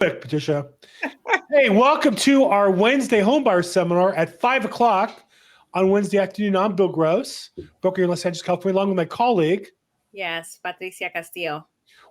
Perfect, Patricia. Hey, welcome to our Wednesday homebuyer seminar at 5 o'clock on Wednesday afternoon. I'm Bill Gross, broker in Los Angeles, California, along with my colleague. Yes, Patricia.Castillo.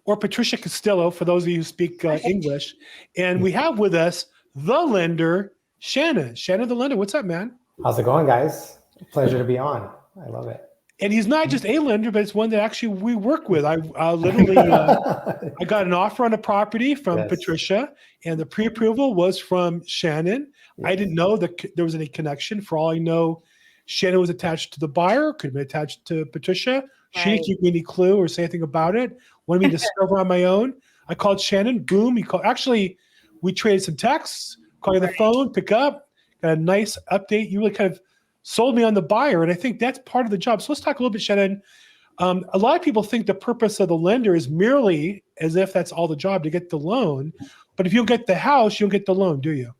Or Patricia.Castillo, for those of you who speak English. And we have with us the lender, Shannon. Shannon, the lender. What's up, man? How's it going, guys? Pleasure to be on. I love it. And he's not just a lender, but it's one that actually we work with. I literally, I got an offer on a property from Patricia, and the pre-approval was from Shannon. Yes. I didn't know that there was any connection. For all I know, Shannon was attached to the buyer, could have been attached to Patricia. She didn't give me any clue or say anything about it. Wanted me to discover on my own. I called Shannon. Boom. He called. Actually, we traded some texts. Call you on the phone. Pick up. Got a nice update. You really kind of sold me on the buyer, and I think that's part of the job. So let's talk a little bit, Shannon. A lot of people think the purpose of the lender is merely as if that's all the job to get the loan. But if you don't get the house, you don't get the loan, do you?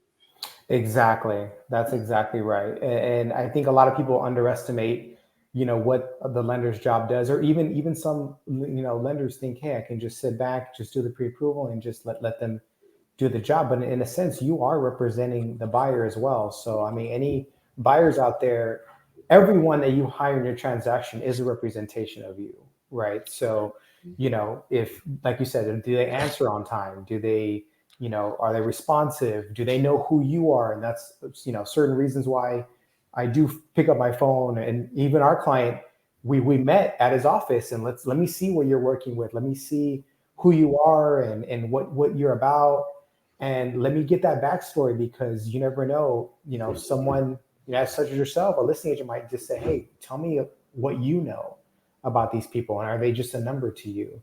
Exactly. That's exactly right. And I think a lot of people underestimate, what the lender's job does, or even some, lenders think, hey, I can just sit back, just do the pre-approval and just let them do the job. But in a sense, you are representing the buyer as well. So, I mean, any buyers out there, everyone that you hire in your transaction is a representation of you, right? So, if, like you said, do they answer on time? Do they, are they responsive? Do they know who you are? And that's, certain reasons why I do pick up my phone. And even our client, we met at his office, and let me see what you're working with. Let me see who you are and what you're about. And let me get that backstory, because you never know, someone, such as yourself, a listing agent might just say, hey, tell me what you know about these people. And are they just a number to you?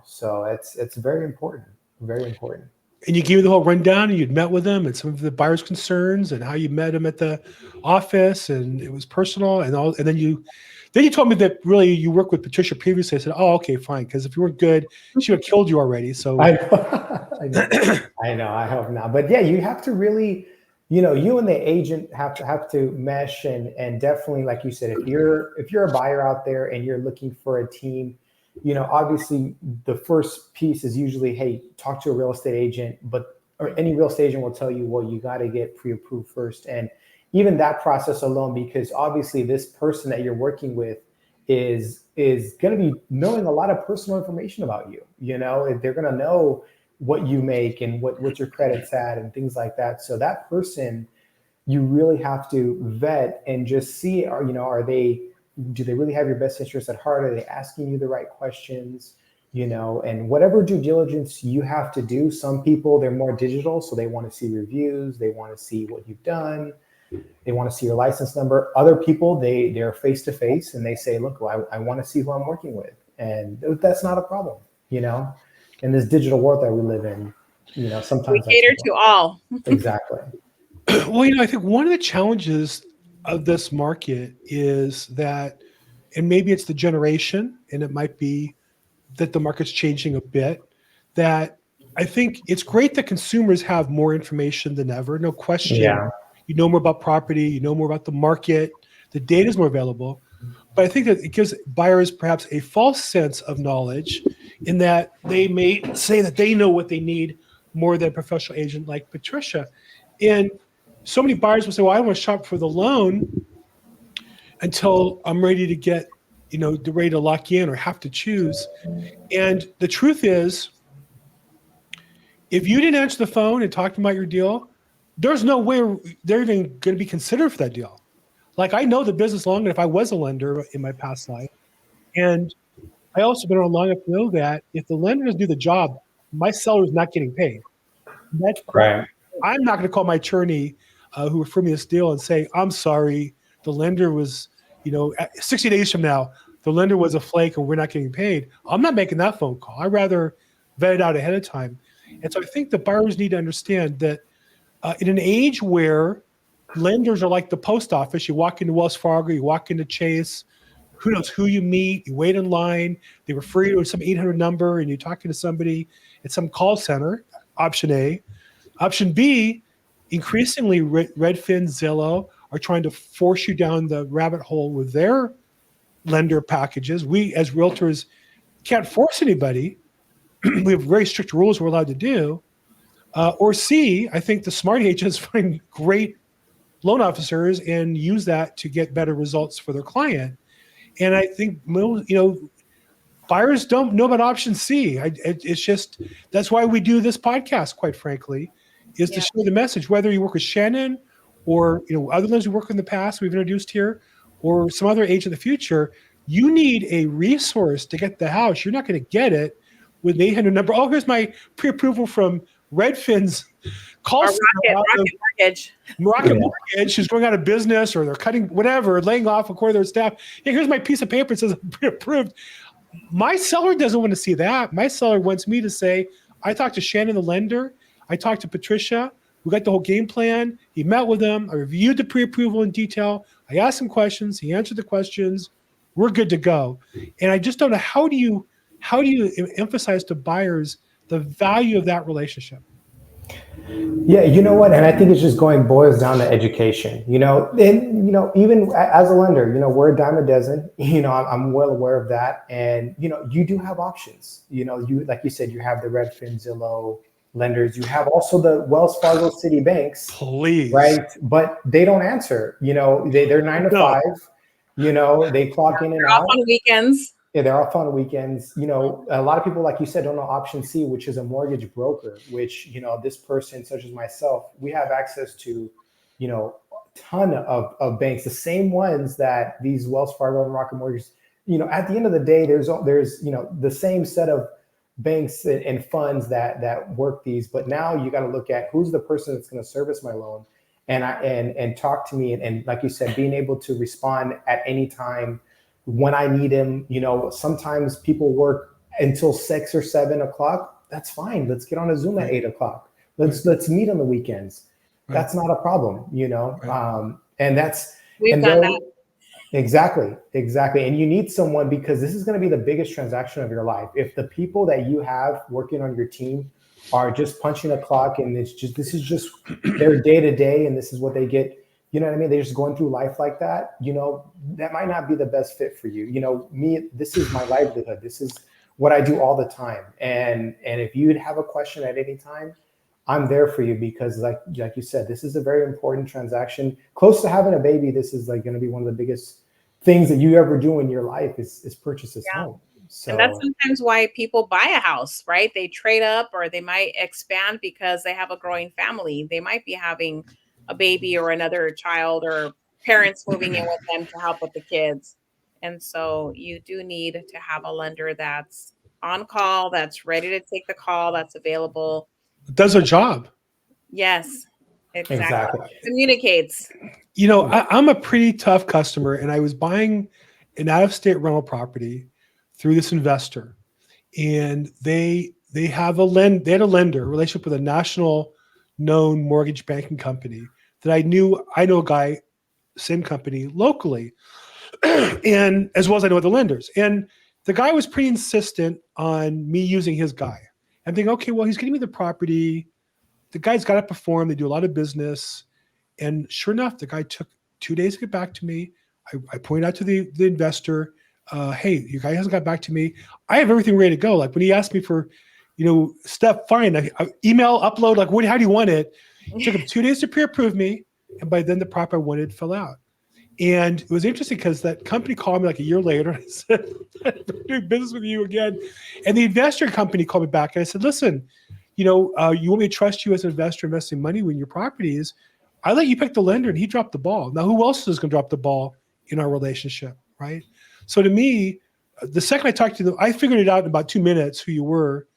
So it's very important, very important. And you gave me the whole rundown, and you'd met with them and some of the buyer's concerns and how you met them at the office, and it was personal and all. And then you told me that really you worked with Patricia previously. I said, oh, okay, fine. Because if you weren't good, she would have killed you already. So I know, I hope not. But yeah, you have to really, you and the agent have to mesh, and definitely, like you said, if you're a buyer out there and you're looking for a team, obviously the first piece is usually, hey, talk to a real estate agent, or any real estate agent will tell you, well, you got to get pre-approved first. And even that process alone, because obviously this person that you're working with is going to be knowing a lot of personal information about you. They're going to know what you make and what your credit's at and things like that. So that person, you really have to vet and just see, do they really have your best interest at heart? Are they asking you the right questions? And whatever due diligence you have to do. Some people, they're more digital, so they want to see reviews. They want to see what you've done. They want to see your license number. Other people, they're face-to-face, and they say, look, I want to see who I'm working with. And that's not a problem, in this digital world that we live in, sometimes we cater to all. Exactly. Well, I think one of the challenges of this market is that, and maybe it's the generation, and it might be that the market's changing a bit, that I think it's great that consumers have more information than ever, no question. Yeah. You know more about property, you know more about the market, the data is more available. But I think that it gives buyers perhaps a false sense of knowledge, in that they may say that they know what they need more than a professional agent like Patricia. And so many buyers will say, well, I don't want to shop for the loan until I'm ready to get, ready to lock in or have to choose. And the truth is, if you didn't answer the phone and talk to them about your deal, there's no way they're even going to be considered for that deal. Like, I know the business long enough. I was a lender in my past life. And I also been around long enough to know that if the lender doesn't do the job, my seller is not getting paid. That's right. I'm not going to call my attorney who referred me this deal and say, I'm sorry, the lender was, 60 days from now, the lender was a flake and we're not getting paid. I'm not making that phone call. I'd rather vet it out ahead of time. And so I think the buyers need to understand that in an age where lenders are like the post office, you walk into Wells Fargo, you walk into Chase, who knows who you meet, you wait in line, they refer you to some 800 number, and you're talking to somebody at some call center, option A. Option B, increasingly Redfin, Zillow are trying to force you down the rabbit hole with their lender packages. We as realtors can't force anybody. We have very strict rules we're allowed to do. Or C, I think the smart agents find great loan officers and use that to get better results for their client. And I think, buyers don't know about option C. It's just, that's why we do this podcast, quite frankly, is to share the message, whether you work with Shannon or, other lenders we work with in the past we've introduced here, or some other agent in the future. You need a resource to get the house. You're not going to get it with an 800 number. Oh, here's my pre-approval from Redfin's call Or center. Rocket Mortgage. Rocket Mortgage is going out of business, or they're cutting whatever, laying off a quarter of their staff. Yeah, here's my piece of paper. It says I'm pre-approved. My seller doesn't want to see that. My seller wants me to say, I talked to Shannon, the lender. I talked to Patricia. We got the whole game plan. He met with them. I reviewed the pre-approval in detail. I asked him questions. He answered the questions. We're good to go. And I just don't know, how do you emphasize to buyers the value of that relationship? Yeah, you know what? And I think it's just boils down to education, and, even as a lender, we're a dime a dozen, I'm well aware of that. And, you do have options, like you said, you have the Redfin, Zillow lenders, you have also the Wells Fargo City banks, please, right? But they don't answer, they're 9 to 5, they clock in and They're out. off on weekends. Yeah, they're off on weekends. A lot of people, like you said, don't know option C, which is a mortgage broker, which, this person, such as myself, we have access to, a ton of banks, the same ones that these Wells Fargo and Rocket Mortgage, at the end of the day, there's, the same set of banks and funds that work these. But now you got to look at who's the person that's going to service my loan and talk to me. And like you said, being able to respond at any time when I need him. Sometimes people work until 6 or 7 o'clock. That's fine. Let's get on a Zoom at 8 o'clock. Let's meet on the weekends. Right. That's not a problem, Right. And that's we've done that. Exactly. And you need someone, because this is going to be the biggest transaction of your life. If the people that you have working on your team are just punching a clock and this is just their day to day, and this is what they get. You know what I mean? They're just going through life like that. That might not be the best fit for you. Me, this is my livelihood. This is what I do all the time. And if you'd have a question at any time, I'm there for you, because like you said, this is a very important transaction. Close to having a baby, this is going to be one of the biggest things that you ever do in your life is purchase this home. So, and that's sometimes why people buy a house, right? They trade up, or they might expand because they have a growing family. They might be having a baby or another child, or parents moving in with them to help with the kids. And so you do need to have a lender that's on call, that's ready to take the call, that's available. Does their job. Yes, exactly. Communicates. I'm a pretty tough customer, and I was buying an out-of-state rental property through this investor, and they had a lender relationship with a national known mortgage banking company that I know a guy, same company locally, and as well as I know the lenders. And the guy was pretty insistent on me using his guy. I'm thinking, okay, well, he's getting me the property. The guy's got to perform. They do a lot of business. And sure enough, the guy took 2 days to get back to me. I pointed out to the investor, hey, your guy hasn't got back to me. I have everything ready to go. Like when he asked me for, stuff, fine. I email, upload, like how do you want it? It took him 2 days to pre-approve me. And by then the prop I wanted fell out. And it was interesting because that company called me like a year later and I said, I'm doing business with you again. And the investor company called me back and I said, listen, you want me to trust you as an investor investing money in your properties? I let you pick the lender and he dropped the ball. Now, who else is going to drop the ball in our relationship, right? So to me, the second I talked to them, I figured it out in about 2 minutes who you were,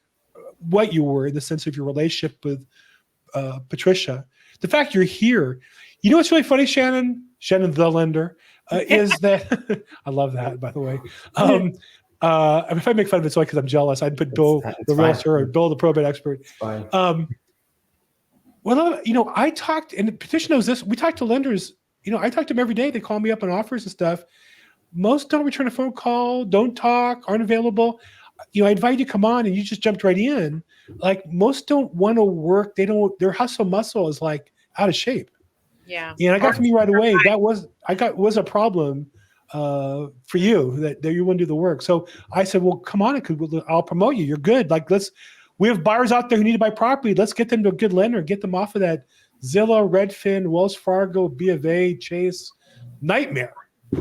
what you were in the sense of your relationship with Patricia. The fact you're here, what's really funny, Shannon the lender, is that I love that, by the way. If I make fun of it, it's only because I'm jealous. I'd put Bill the realtor or Bill the probate expert. It's fine. Well, I talked, and Patricia knows this. We talk to lenders. I talk to them every day. They call me up on offers and stuff. Most don't return a phone call, don't talk, aren't available. I invite you to come on and you just jumped right in. Like most don't want to work. Their hustle muscle is like out of shape. Yeah. And I got from you right away. That was a problem for you that you wouldn't do the work. So I said, well, come on, I'll promote you. You're good. Like We have buyers out there who need to buy property. Let's get them to a good lender, get them off of that Zillow, Redfin, Wells Fargo, B of A, Chase nightmare.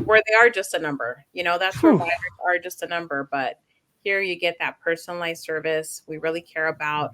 Where they are just a number, that's where Whew. buyers are just a number. But here you get that personalized service. We really care about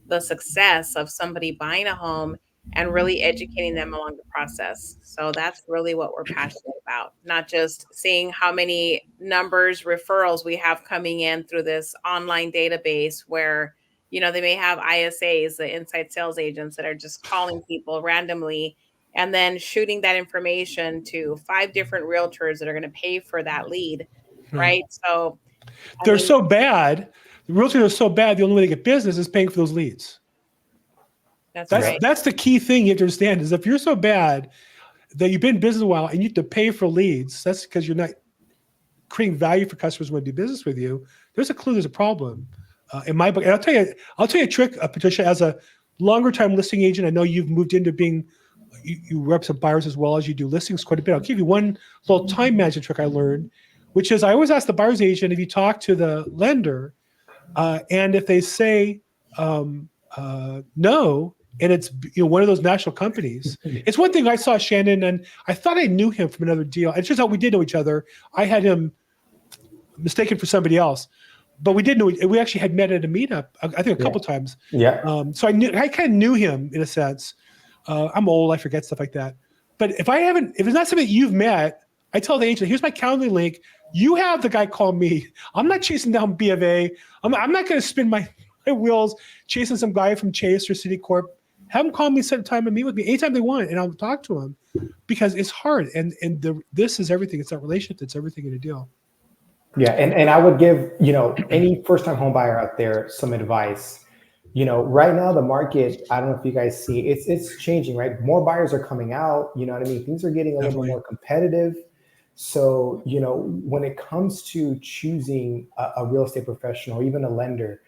the success of somebody buying a home and really educating them along the process. So that's really what we're passionate about, not just seeing how many numbers, referrals we have coming in through this online database where, they may have ISAs, the inside sales agents that are just calling people randomly and then shooting that information to 5 different realtors that are going to pay for that lead. Right. So they're so bad. The realtors are so bad. The only way they get business is paying for those leads. That's right. That's the key thing you have to understand is if you're so bad that you've been in business a while and you have to pay for leads, that's because you're not creating value for customers who want to do business with you. There's a clue. There's a problem in my book. And I'll tell you a trick, Patricia, as a longer time listing agent. I know you've moved into being, you represent buyers as well as you do listings quite a bit. I'll give you one little time management trick I learned, which is I always ask the buyer's agent, if you talk to the lender and if they say no, and it's one of those national companies. It's one thing I saw Shannon, and I thought I knew him from another deal. It turns out we did know each other. I had him mistaken for somebody else, but we did know. We actually had met at a meetup, I think a couple times. Yeah. So I kind of knew him in a sense. I'm old, I forget stuff like that. But if it's not something you've met, I tell the agent, here's my calendar link. You have the guy call me. I'm not chasing down B of A. I'm not going to spin my wheels chasing some guy from Chase or Citicorp. Have them call me, set a time to meet with me anytime they want, and I'll talk to them because it's hard. And this is everything. It's that relationship. It's everything in a deal. Yeah, and I would give any first-time home buyer out there some advice. Right now the market, I don't know if you guys see, it's changing, right? More buyers are coming out. You know what I mean? Things are getting a little bit more competitive. So when it comes to choosing a real estate professional, even a lender,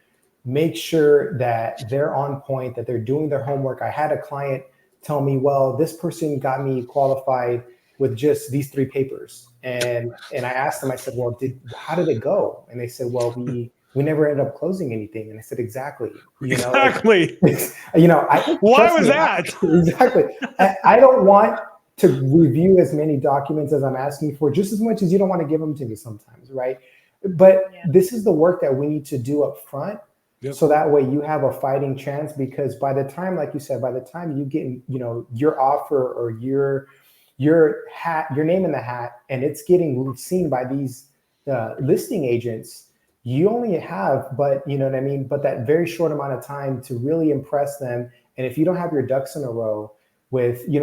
make sure that they're on point, that they're doing their homework. I had a client tell me, well, this person got me qualified with just these 3 papers. And I asked them, I said, well, how did it go? And they said, well, we never ended up closing anything. And I said, exactly. Exactly. Why was that? Exactly. I don't want to review as many documents as I'm asking for, just as much as you don't want to give them to me sometimes, right? But this is the work that we need to do up front. Yep. So that way you have a fighting chance, because by the time, like you said, by the time you get, your offer or your name in the hat, and it's getting seen by these listing agents, you only have, but that very short amount of time to really impress them. And if you don't have your ducks in a row with, your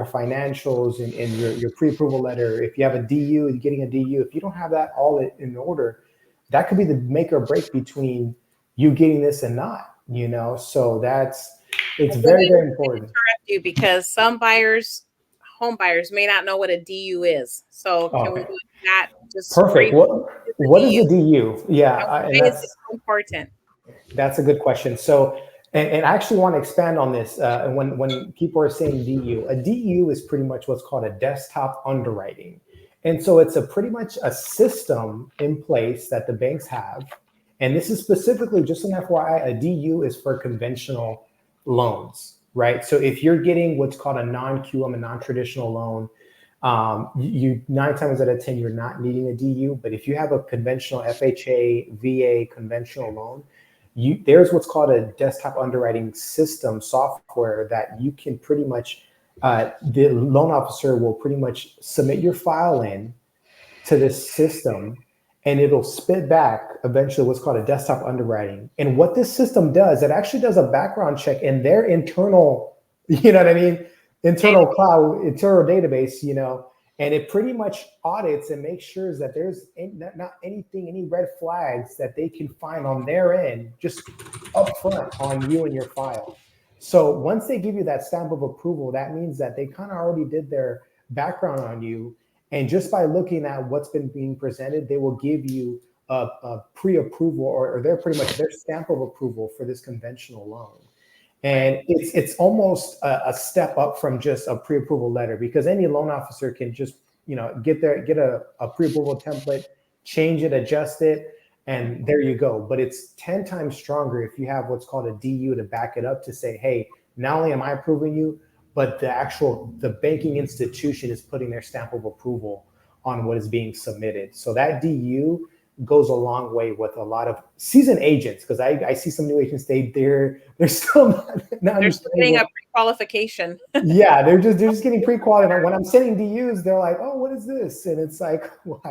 financials and your pre-approval letter, if you have a DU, you're getting a DU, if you don't have that all in order, that could be the make or break between you getting this and not, so it's very, very important. Interrupt you because some home buyers may not know what a DU is. So can we do that? Just perfect. What is a DU? Yeah. And that's so important. That's a good question. So, and I actually want to expand on this. When people are saying DU, a DU is pretty much what's called a desktop underwriting. And so it's pretty much a system in place that the banks have. And this is specifically, just an FYI, a DU is for conventional loans, right? So if you're getting what's called a non-QM, a non-traditional loan, you 9 times out of 10, you're not needing a DU. But if you have a conventional FHA, VA, conventional loan, there's what's called a desktop underwriting system software that you can pretty much, the loan officer will pretty much submit your file in to this system, and it'll spit back eventually what's called a desktop underwriting. And what this system does, it actually does a background check in their internal, internal cloud, internal database, and it pretty much audits and makes sure that there's not anything, any red flags that they can find on their end, just upfront on you and your file. So once they give you that stamp of approval, that means that they kind of already did their background on you. And just by looking at what's been being presented, they will give you a pre-approval or they're pretty much their stamp of approval for this conventional loan. And it's almost a step up from just a pre-approval letter, because any loan officer can just get a pre-approval template, change it, adjust it, And there you go. But it's 10 times stronger if you have what's called a DU to back it up to say, hey, not only am I approving you, but the banking institution is putting their stamp of approval on what is being submitted. So that DU goes a long way with a lot of seasoned agents, because I see some new agents, they're still not They're still getting a pre-qualification. yeah, they're just getting pre-qualified. When I'm sending DUs, they're like, oh, what is this? And it's like, well,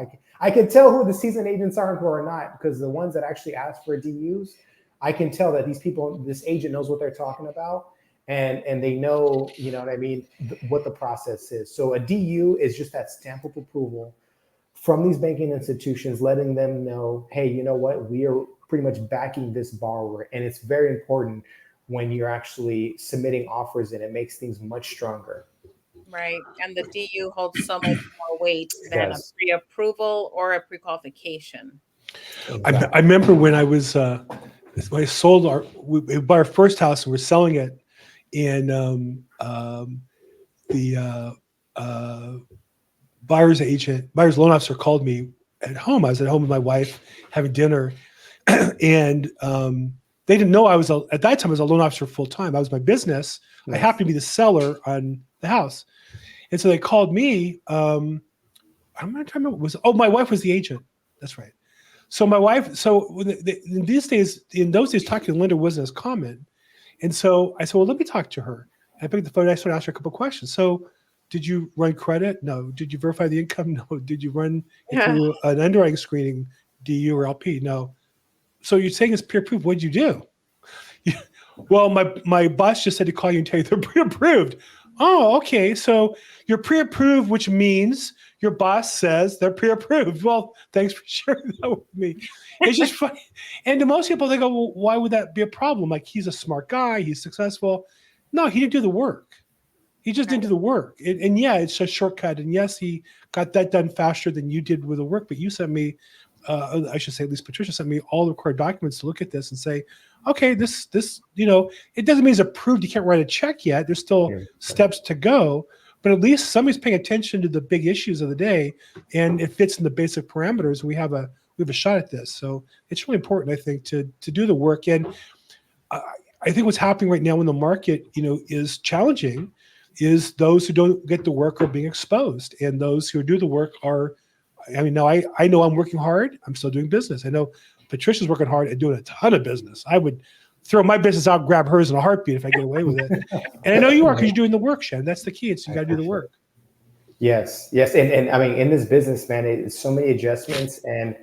I can tell who the seasoned agents are and who are not, because the ones that actually ask for DUs, I can tell that these people, this agent knows what they're talking about, and they know, you know what I mean, what the process is. So a DU is just that stamp of approval from these banking institutions, letting them know, hey, you know what, we are pretty much backing this borrower. And it's very important when you're actually submitting offers, and it makes things much stronger. Right. And the DU holds so much more weight than a Yes. pre-approval or a pre-qualification. I remember when I was when I sold we bought our first house and we're selling it, and the buyer's loan officer called me at home. I was at home with my wife having dinner, and they didn't know at that time I was a loan officer full time. That was my business. Nice. I happened to be the seller on the house, and so they called me. I'm not trying to remember. My wife was the agent. That's right. So my wife. So in those days, talking to Linda wasn't as common, and so I said, well, let me talk to her. I picked the phone. I started asking her a couple of questions. So, did you run credit? No. Did you verify the income? No. Did you run it through an underwriting screening, DU or LP? No. So you're saying it's pre-approved. What did you do? Well, my boss just said to call you and tell you they're pre-approved. Oh, okay. So you're pre-approved, which means your boss says they're pre-approved. Well, thanks for sharing that with me. It's just funny. And to most people, they go, well, why would that be a problem? Like, he's a smart guy. He's successful. No, he didn't do the work. He just didn't do the work. And yeah, it's a shortcut. And yes, he got that done faster than you did with the work. But you sent me, I should say, at least Patricia sent me all the required documents to look at this and say, okay, this, it doesn't mean it's approved. You can't write a check yet. There's still steps to go. But at least somebody's paying attention to the big issues of the day, and it fits in the basic parameters. We have a shot at this. So it's really important, I think, to do the work. And I think what's happening right now in the market, is challenging. Is those who don't get the work are being exposed, and those who do the work are. I mean, now I know I'm working hard. I'm still doing business. I know Patricia's working hard and doing a ton of business. I would throw my business out, grab hers in a heartbeat if I get away with it. And I know you are, because you're doing the work, Shan. That's the key. It's you got to do the work. Yes. And I mean, in this business, man, it's so many adjustments. And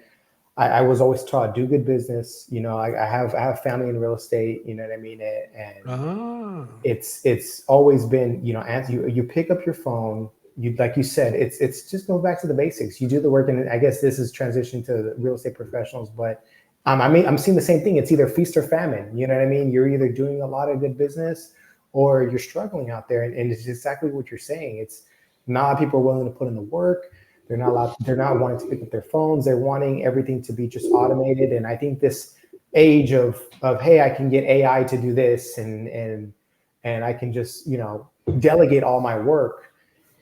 I was always taught, do good business. I have family in real estate. You know what I mean? And it's always been, as you pick up your phone, like you said, it's just go back to the basics. You do the work, and I guess this is transition to the real estate professionals. But I'm seeing the same thing. It's either feast or famine. You know what I mean? You're either doing a lot of good business or you're struggling out there. And it's exactly what you're saying. It's not a lot of people are willing to put in the work. They're not wanting to pick up their phones. They're wanting everything to be just automated. And I think this age of hey, I can get AI to do this, and I can just delegate all my work.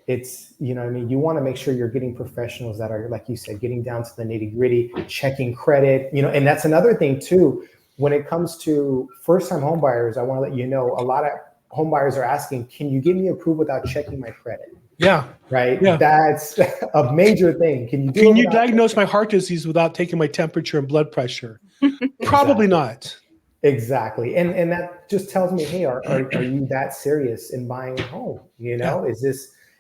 It's what I mean, you want to make sure you're getting professionals that are, like you said, getting down to the nitty gritty, checking credit. And that's another thing too. When it comes to first-time home buyers, I want to let you know, a lot of home buyers are asking, can you give me approved without checking my credit? Yeah. Right. Yeah. That's a major thing. Can you diagnose my heart disease without taking my temperature and blood pressure? Probably not. Exactly. And that just tells me, hey, are you that serious in buying a home?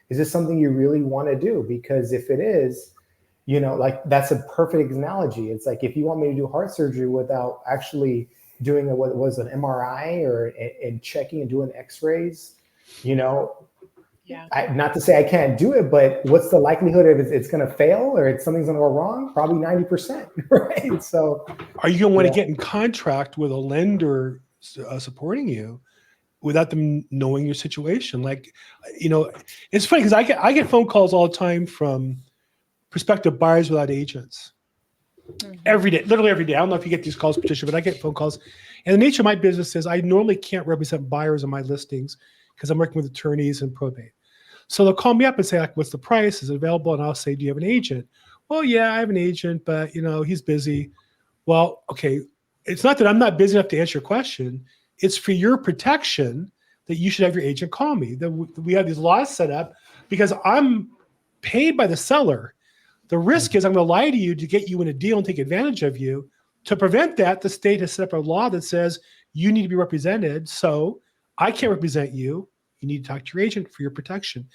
Is this something you really want to do? Because if it is, like, that's a perfect analogy. It's like, if you want me to do heart surgery without actually doing what was an MRI and checking and doing x-rays, Yeah. Not to say I can't do it, but what's the likelihood of it's going to fail or something's going to go wrong? Probably 90%, right? So are you going to want to get in contract with a lender supporting you without them knowing your situation? Like, it's funny because I get phone calls all the time from prospective buyers without agents. Every day, literally every day. I don't know if you get these calls, Patricia, but I get phone calls. And the nature of my business is I normally can't represent buyers on my listings because I'm working with attorneys and probate. So they'll call me up and say, like, what's the price? Is it available? And I'll say, do you have an agent? Well, yeah, I have an agent, but he's busy. Well, okay. It's not that I'm not busy enough to answer your question. It's for your protection that you should have your agent call me. That we have these laws set up because I'm paid by the seller. The risk is I'm going to lie to you to get you in a deal and take advantage of you. To prevent that, the state has set up a law that says you need to be represented. So I can't represent you. You need to talk to your agent for your protection.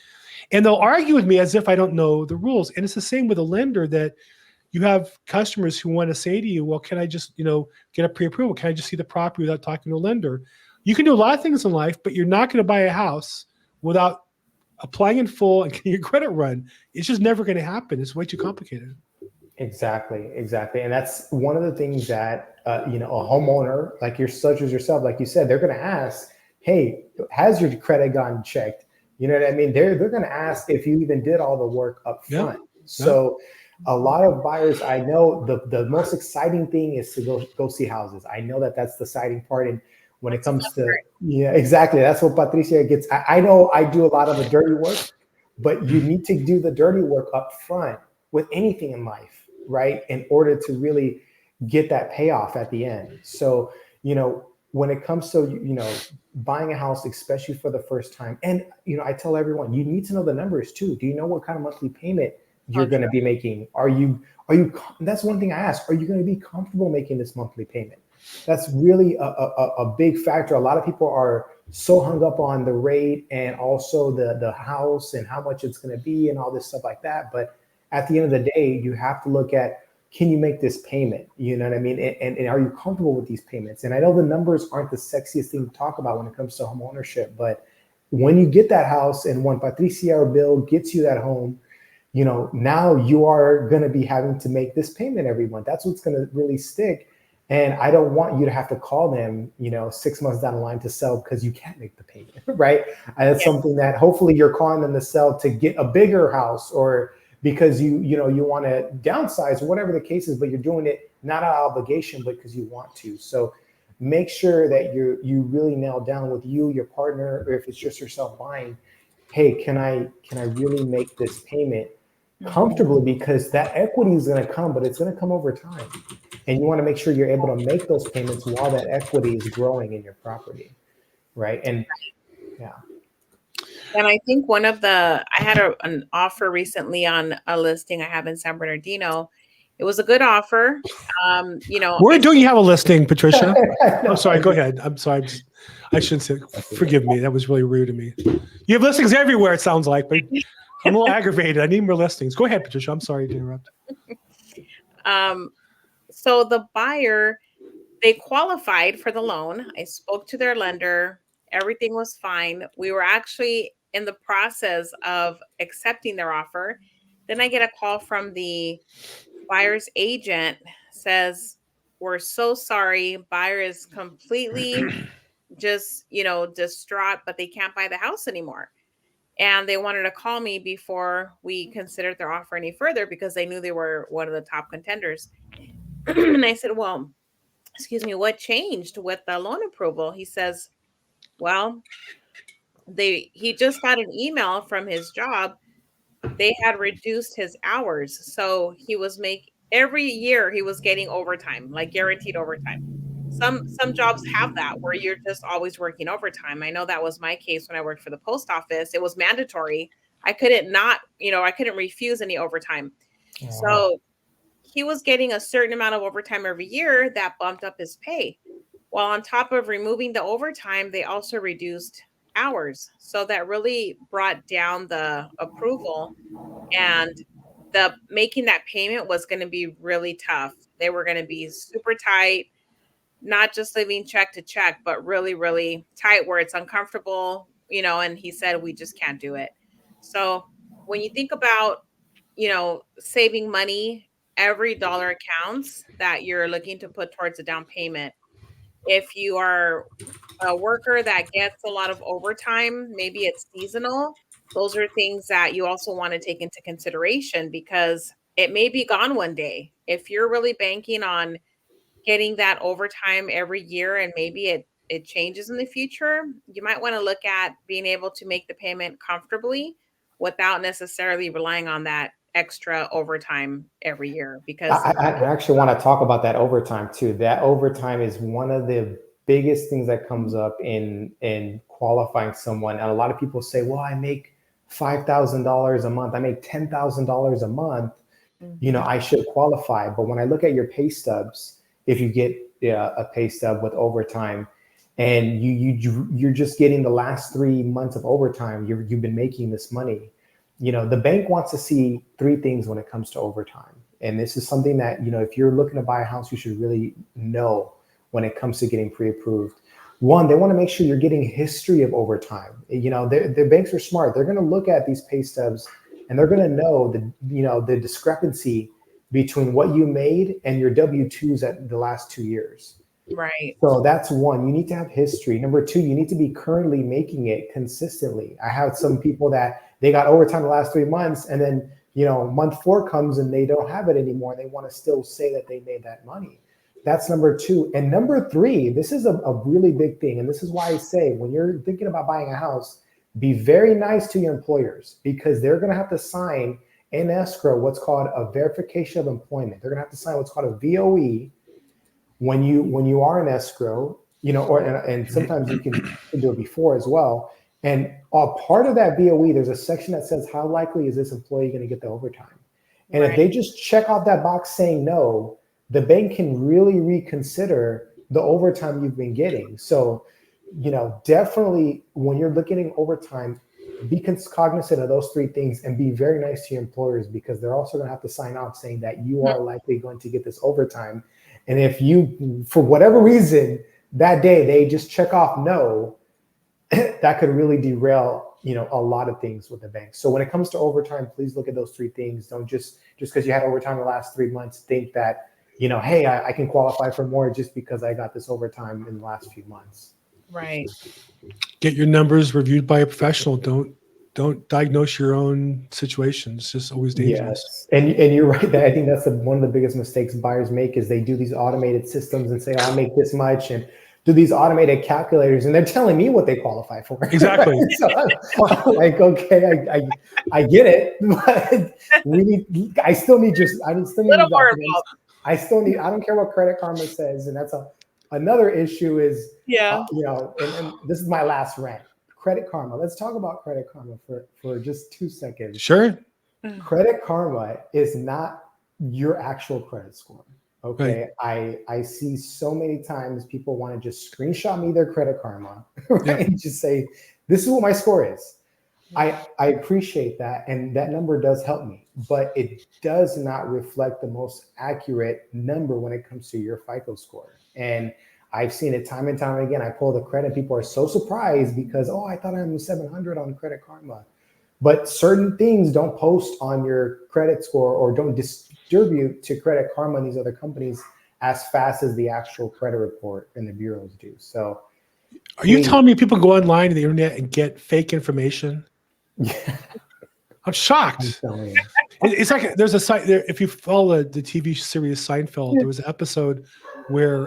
And they'll argue with me as if I don't know the rules. And it's the same with a lender that you have customers who want to say to you, well, can I just, get a pre-approval? Can I just see the property without talking to a lender? You can do a lot of things in life, but you're not going to buy a house without applying in full and getting your credit run. It's just never going to happen. It's way too complicated. Exactly. And that's one of the things that, a homeowner like such as yourself, like you said, they're going to ask, hey, has your credit gotten checked? You know what I mean? They're going to ask if you even did all the work up front. Yep. So a lot of buyers, I know the most exciting thing is to go see houses. I know that's the exciting part. And when it comes to, yeah, exactly. That's what Patricia gets. I know I do a lot of the dirty work, but you need to do the dirty work up front with anything in life, right? In order to really get that payoff at the end. So, when it comes to, buying a house, especially for the first time, and, I tell everyone, you need to know the numbers too. Do you know what kind of monthly payment you're going to be making? Are you, that's one thing I ask, are you going to be comfortable making this monthly payment? That's really a big factor. A lot of people are so hung up on the rate and also the house and how much it's going to be and all this stuff like that. But at the end of the day, you have to look at, can you make this payment? You know what I mean? And are you comfortable with these payments? And I know the numbers aren't the sexiest thing to talk about when it comes to home ownership, but when you get that house and when Patricia or Bill gets you that home, now you are going to be having to make this payment every month. That's what's going to really stick. And I don't want you to have to call them, 6 months down the line to sell because you can't make the payment, right? And that's something that hopefully you're calling them to sell to get a bigger house or because you want to downsize or whatever the case is, but you're doing it not out of obligation, but because you want to. So make sure that you really nail down with you, your partner, or if it's just yourself buying, hey, can I really make this payment comfortably? Because that equity is going to come, but it's going to come over time. And you want to make sure you're able to make those payments while that equity is growing in your property, right? And yeah. And I think I had an offer recently on a listing I have in San Bernardino. It was a good offer. Where do you have a listing, Patricia? I'm sorry. Go ahead. I'm sorry. I shouldn't say. Forgive me. That was really rude of me. You have listings everywhere. It sounds like, but I'm a little aggravated. I need more listings. Go ahead, Patricia. I'm sorry to interrupt. So the buyer, they qualified for the loan. I spoke to their lender. Everything was fine. We were actually in the process of accepting their offer. Then I get a call from the buyer's agent, says, we're so sorry. Buyer is completely just, distraught, but they can't buy the house anymore. And they wanted to call me before we considered their offer any further because they knew they were one of the top contenders. And I said, well, excuse me, what changed with the loan approval? He says, well, he just got an email from his job. They had reduced his hours. So every year he was getting overtime, like guaranteed overtime. Some jobs have that where you're just always working overtime. I know that was my case when I worked for the post office. It was mandatory. I couldn't refuse any overtime. Wow. So he was getting a certain amount of overtime every year that bumped up his pay. Well, on top of removing the overtime, they also reduced hours. So that really brought down the approval, and the making that payment was going to be really tough. They were going to be super tight, not just living check to check, but really, really tight where it's uncomfortable, and he said, we just can't do it. So when you think about, saving money, every dollar counts that you're looking to put towards a down payment. If you are a worker that gets a lot of overtime, maybe it's seasonal, those are things that you also want to take into consideration because it may be gone one day. If you're really banking on getting that overtime every year and maybe it changes in the future, you might want to look at being able to make the payment comfortably without necessarily relying on that extra overtime every year because I actually want to talk about that overtime too. That overtime is one of the biggest things that comes up in qualifying someone. And a lot of people say, "Well, I make $5,000 a month. I make $10,000 a month. I should qualify." But when I look at your pay stubs, if you get a pay stub with overtime, and you're just getting the last 3 months of overtime, you've been making this money. The bank wants to see three things when it comes to overtime. And this is something that, if you're looking to buy a house, you should really know when it comes to getting pre-approved. One, they want to make sure you're getting history of overtime. The banks are smart. They're going to look at these pay stubs and they're going to know the discrepancy between what you made and your W-2s at the last 2 years. Right. So that's one. You need to have history. Number two, you need to be currently making it consistently. I have some people that they got overtime the last 3 months, and then month 4 comes and they don't have it anymore. They want to still say that they made that money. That's number two. And number three, this is a really big thing. And this is why I say, when you're thinking about buying a house, be very nice to your employers, because they're going to have to sign in escrow what's called a verification of employment. They're going to have to sign what's called a VOE when you are in escrow, and sometimes you can do it before as well. And part of that VOE, there's a section that says, how likely is this employee going to get the overtime? And if they just check off that box saying no, the bank can really reconsider the overtime you've been getting. So, definitely when you're looking at overtime, be cognizant of those three things and be very nice to your employers, because they're also going to have to sign off saying that you are likely going to get this overtime. And if you, for whatever reason, that day they just check off no, that could really derail, a lot of things with the bank. So when it comes to overtime, please look at those three things. Don't just because you had overtime the last 3 months, think that, hey, I can qualify for more just because I got this overtime in the last few months. Right. Get your numbers reviewed by a professional. Don't diagnose your own situations. It's just always dangerous. Yes. And you're right. I think that's one of the biggest mistakes buyers make, is they do these automated systems and say, oh, I make this much, and do these automated calculators, and they're telling me what they qualify for. Exactly. So I'm like, okay, I get it, but I still need I don't care what Credit Karma says. And that's another issue is, and this is my last rant. Credit Karma. Let's talk about Credit Karma for just 2 seconds. Sure. Credit Karma is not your actual credit score. Okay. Right. I see so many times people want to just screenshot me their Credit Karma, right? And just say, this is what my score is. I appreciate that. And that number does help me, but it does not reflect the most accurate number when it comes to your FICO score. And I've seen it time and time again. I pull the credit. People are so surprised because, I thought I'm 700 on Credit Karma. But certain things don't post on your credit score or don't distribute to Credit Karma and these other companies as fast as the actual credit report and the bureaus do. So, are you telling me people go online to the internet and get fake information? Yeah. I'm shocked. It's like there's a site there. If you follow the TV series Seinfeld, there was an episode where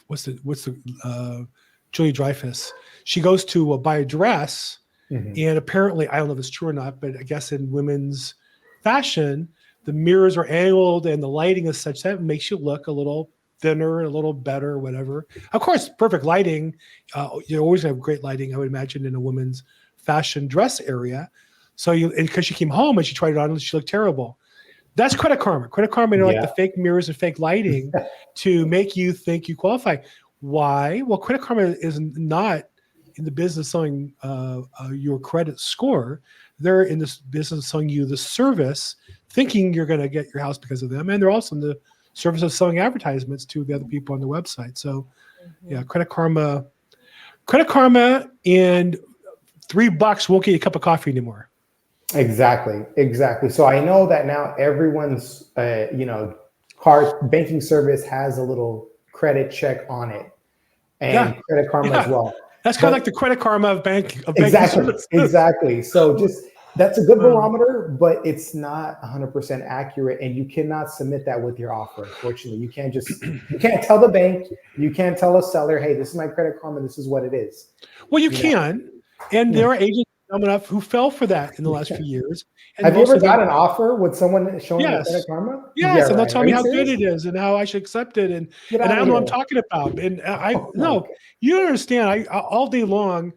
what's the Julia Dreyfus? She goes to buy a dress, and apparently, I don't know if it's true or not, but I guess in women's fashion, the mirrors are angled and the lighting is such that it makes you look a little thinner, a little better, or whatever. Of course, perfect lighting. You always have great lighting, I would imagine, in a woman's fashion dress area. So because she came home and she tried it on, she looked terrible. That's Credit Karma. Credit Karma, like the fake mirrors and fake lighting to make you think you qualify. Why? Well, Credit Karma is not in the business of selling your credit score. They're in this business of selling you the service, thinking you're going to get your house because of them. And they're also in the service of selling advertisements to the other people on the website. So Credit Karma and $3 won't get you a cup of coffee anymore. Exactly. So I know that now everyone's, card banking service has a little credit check on it, and Credit Karma as well. That's kind of like the Credit Karma of banking services. Exactly. So that's a good barometer, but it's not 100% accurate, and you cannot submit that with your offer. Unfortunately, you can't tell the bank, you can't tell a seller, hey, this is my Credit Karma, this is what it is. Well, you can, and there are agents dumb enough who fell for that in the last few years. And Have you most ever of them- got an offer with someone showing the Yes. Credit Karma? Yes, and they'll right. tell Are me you how good serious? it is and how I should accept it, and Get I out don't of know what I'm here. talking about. And Oh my no, God. you don't understand. I all day long.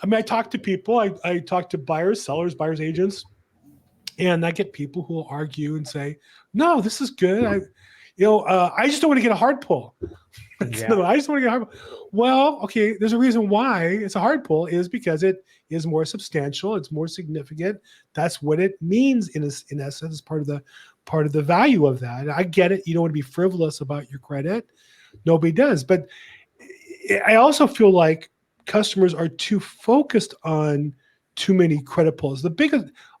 I mean, I talk to people. I talk to buyers, sellers, buyers, agents, and I get people who will argue and say, "No, this is good. I just don't want to get a hard pull. Yeah. I just want to get a hard pull." Well, okay, there's a reason why it's a hard pull is because it is more substantial. It's more significant. That's what it means in essence. It's part of the value of that. And I get it. You don't want to be frivolous about your credit. Nobody does. But I also feel like customers are too focused on too many credit pulls.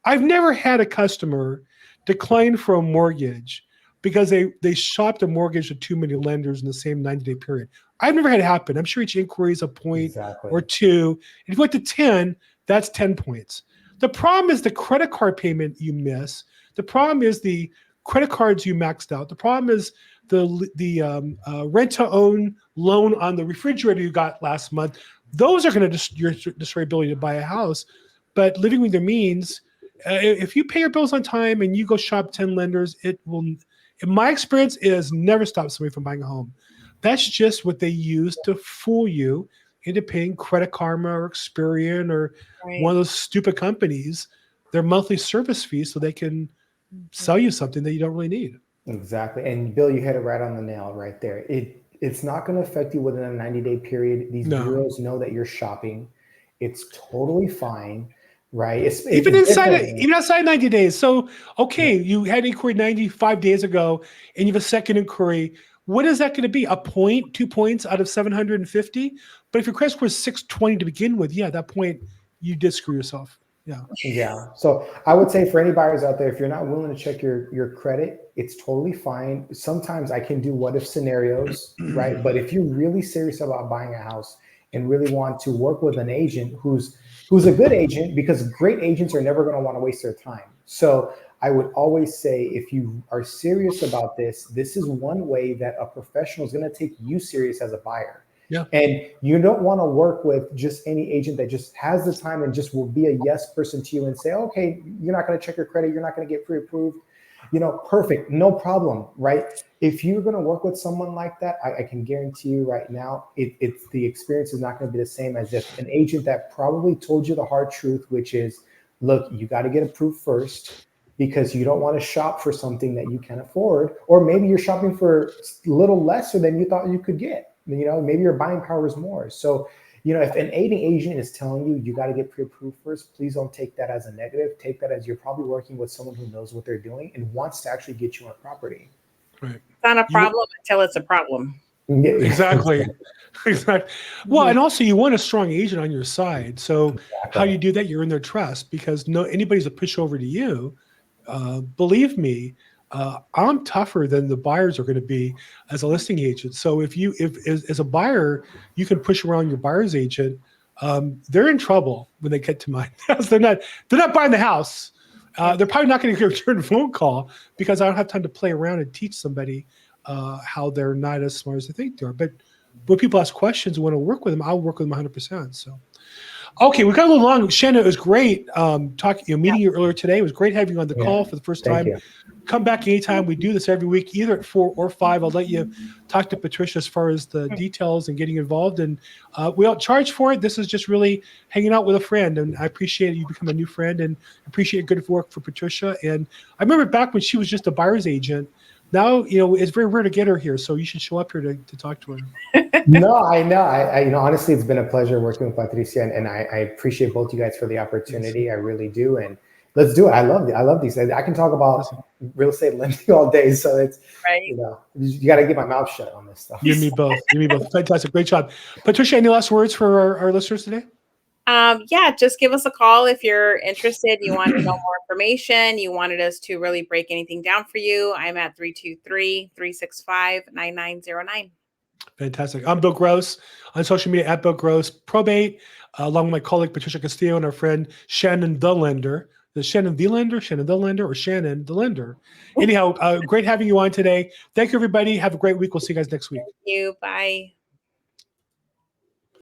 I've never had a customer decline for a mortgage because they shopped a mortgage to too many lenders in the same 90-day period. I've never had it happen. I'm sure each inquiry is a point Exactly. or two. And if you went to 10, that's 10 points. The problem is the credit card payment you miss. The problem is the credit cards you maxed out. The problem is the rent-to-own loan on the refrigerator you got last month. Those are going to destroy your ability to buy a house. But living with your means, if you pay your bills on time and you go shop 10 lenders, it will, in my experience, it has never stopped somebody from buying a home. That's just what they use to fool you into paying Credit Karma or Experian or one of those stupid companies their monthly service fees so they can sell you something that you don't really need. Exactly. And Bill, you hit it right on the nail right there. It's not going to affect you within a 90-day period. These bureaus know that you're shopping. It's totally fine, right? Even outside 90 days. So, okay, you had inquiry 95 days ago and you have a second inquiry. What is that going to be? A point, 2 points out of 750? But if your credit score is 620 to begin with, at that point, you did screw yourself. Yeah. Yeah. So I would say for any buyers out there, if you're not willing to check your credit, it's totally fine. Sometimes I can do what if scenarios, right? But if you're really serious about buying a house and really want to work with an agent who's a good agent, because great agents are never going to want to waste their time. So I would always say, if you are serious about this, this is one way that a professional is going to take you serious as a buyer. Yeah. And you don't want to work with just any agent that just has the time and just will be a yes person to you and say, okay, you're not going to check your credit. You're not going to get pre-approved. Perfect. No problem. Right. If you're going to work with someone like that, I can guarantee you right now, it's the experience is not going to be the same as if an agent that probably told you the hard truth, which is, look, you got to get approved first because you don't want to shop for something that you can't afford, or maybe you're shopping for a little lesser than you thought you could get. Maybe your buying power is more. So, if an agent is telling you got to get pre-approved first, please don't take that as a negative. Take that as you're probably working with someone who knows what they're doing and wants to actually get you on property. Right. It's not a problem until it's a problem. Yeah, exactly. Exactly. Well, and also you want a strong agent on your side. So how do you do that? You're in their trust, because anybody's a pushover to you. Believe me, I'm tougher than the buyers are going to be as a listing agent. So if as a buyer, you can push around your buyer's agent, they're in trouble when they get to my house. They're not buying the house. They're probably not going to return a phone call because I don't have time to play around and teach somebody how they're not as smart as they think they are. But when people ask questions and want to work with them, I'll work with them 100%. So. Okay, we got a little long. Shannon, it was great meeting you earlier today. It was great having you on the call for the first time. You. Come back anytime. We do this every week, either at 4 or 5. I'll let you talk to Patricia as far as the details and getting involved. And we don't charge for it. This is just really hanging out with a friend. And I appreciate you become a new friend and appreciate good work for Patricia. And I remember back when she was just a buyer's agent. Now, it's very rare to get her here. So you should show up here to talk to her. No, I know. I honestly, it's been a pleasure working with Patricia, and I appreciate both you guys for the opportunity. Yes. I really do. And let's do it. I love these. I can talk about real estate lending all day. So it's, right. You got to get my mouth shut on this stuff. You and me both. Fantastic. Great job. Patricia, any last words for our listeners today? Just give us a call if you're interested. You want to know more information. You wanted us to really break anything down for you. I'm at 323-365-9909. Fantastic. I'm Bill Gross on social media at Bill Gross Probate, along with my colleague Patricia.Castillo and our friend Shannon the Lender. The Shannon the Lender, or Shannon the Lender. Anyhow, great having you on today. Thank you, everybody. Have a great week. We'll see you guys next week. Thank you. Bye.